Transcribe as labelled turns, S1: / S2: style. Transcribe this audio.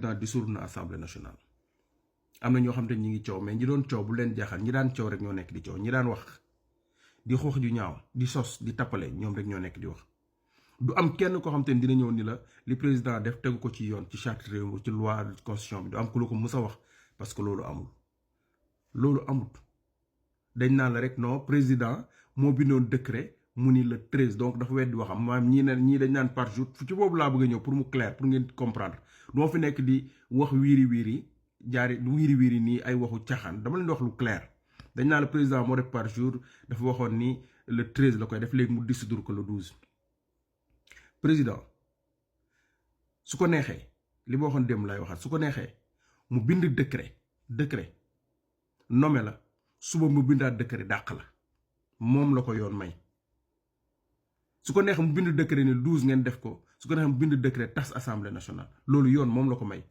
S1: président dissoudre na assemblée nationale am na ñoo xam te ñi ngi coow mais ñi doon coow bu leen jaaxal ñi daan coow rek ñoo nekk di coow ñi daan wax di xoox ju ñaaw di sos di tappale ñoom rek ñoo nekk di wax du am kenn koo xam te ne dina ñëw ni la li président def tegu ko ci yoon ci charte réew mi ci loi constitution bi du am ku la ko mës a wax parce que loolu amut dañ naan la rek non président moo bindoon décret mu ni le 13 donc dafa weddi waxam maanaam ñii dañ naan par jour ci boobu laa bëgg a ñëw pour mu clair pour ngeen comprendre doo fi nekk di wax wiiri jaari wiiri nii ay waxu caaxaan dama leen di wax lu clair dañ naan la président moo def par jour dafa waxoon ni le 13 la koy def léegi mu dissoudre ko le 12 président su ko neexee li ma waxoon démb lay waxaat su ko neexee mu bind décret nommé la suba mu bindaat décret dàq la moom la ko yoon may su ko neexee mu bind décret ni 12 ngeen def ko su ko neexee mu bind décret tas assemblée nationale loolu yoon moom la ko may